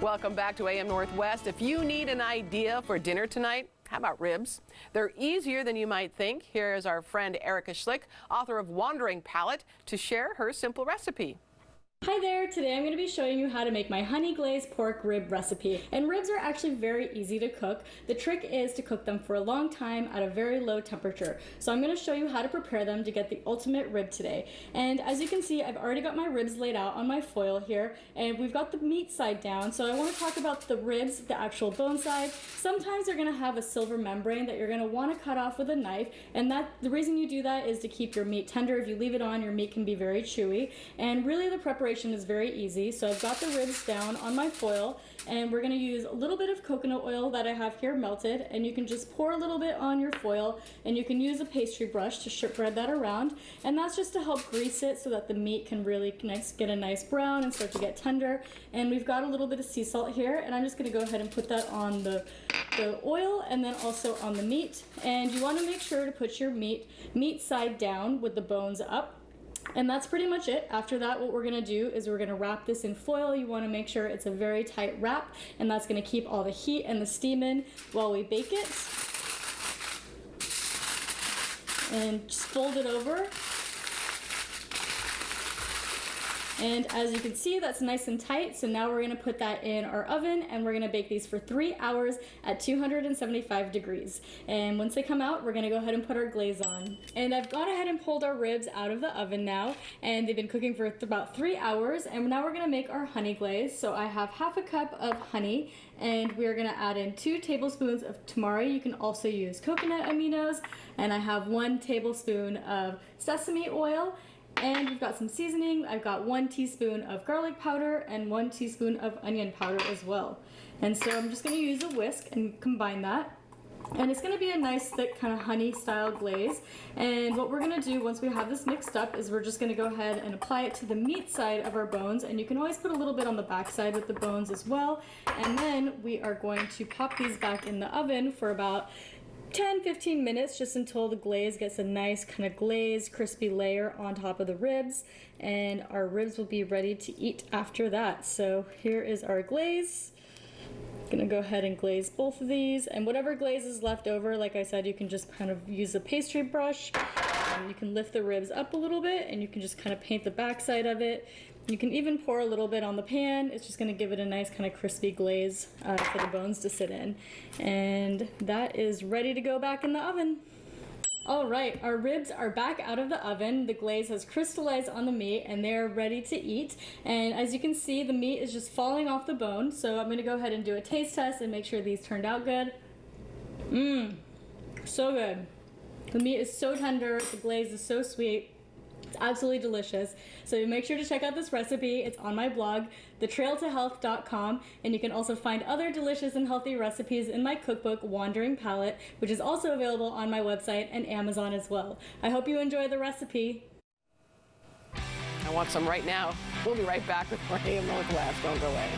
Welcome back to AM Northwest. If you need an idea for dinner tonight, how about ribs? They're easier than you might think. Here is our friend Erica Schlick, author of Wandering Palate, to share her simple recipe. Hi there, today I'm going to be showing you how to make my honey glazed pork rib recipe. And ribs are actually very easy to cook. The trick is to cook them for a long time at a very low temperature. So I'm going to show you how to prepare them to get the ultimate rib today. And as you can see, I've already got my ribs laid out on my foil here, and we've got the meat side down. So I want to talk about the ribs, the actual bone side. Sometimes they're going to have a silver membrane that you're going to want to cut off with a knife, and the reason you do that is to keep your meat tender. If you leave it on, your meat can be very chewy. And really the preparation is very easy. So I've got the ribs down on my foil, and we're going to use a little bit of coconut oil that I have here melted, and you can just pour a little bit on your foil, and you can use a pastry brush to spread that around, and that's just to help grease it so that the meat can really get a nice brown and start to get tender. And we've got a little bit of sea salt here, and I'm just going to go ahead and put that on the oil and then also on the meat. And you want to make sure to put your meat side down with the bones up. And that's pretty much it. After that, what we're gonna do is we're gonna wrap this in foil. You wanna make sure it's a very tight wrap, and that's gonna keep all the heat and the steam in while we bake it. And just fold it over. And as you can see, that's nice and tight. So now we're gonna put that in our oven, and we're gonna bake these for 3 hours at 275 degrees. And once they come out, we're gonna go ahead and put our glaze on. And I've gone ahead and pulled our ribs out of the oven now, and they've been cooking for about 3 hours. And now we're gonna make our honey glaze. So I have half a cup of honey, and we're gonna add in 2 tablespoons of tamari. You can also use coconut aminos. And I have 1 tablespoon of sesame oil. And we've got some seasoning. I've got 1 teaspoon of garlic powder and 1 teaspoon of onion powder as well. And so I'm just going to use a whisk and combine that. And it's going to be a nice thick kind of honey style glaze. And what we're going to do once we have this mixed up is we're just going to go ahead and apply it to the meat side of our bones. And you can always put a little bit on the back side with the bones as well. And then we are going to pop these back in the oven for about 10-15 minutes, just until the glaze gets a nice kind of glazed, crispy layer on top of the ribs, and our ribs will be ready to eat after that. So here is our glaze. Gonna go ahead and glaze both of these, and whatever glaze is left over, like I said, you can just kind of use a pastry brush, and you can lift the ribs up a little bit, and you can just kind of paint the back side of it. You can even pour a little bit on the pan. It's just going to give it a nice kind of crispy glaze for the bones to sit in. And that is ready to go back in the oven. All right, our ribs are back out of the oven. The glaze has crystallized on the meat, and they're ready to eat. And as you can see, the meat is just falling off the bone. So I'm going to go ahead and do a taste test and make sure these turned out good. So good. The meat is so tender. The glaze is so sweet. It's absolutely delicious. So make sure to check out this recipe. It's on my blog, thetrailtohealth.com, and you can also find other delicious and healthy recipes in my cookbook, Wandering Palate, which is also available on my website and Amazon as well. I hope you enjoy the recipe. I want some right now. We'll be right back with more AM Northwest. Don't go away.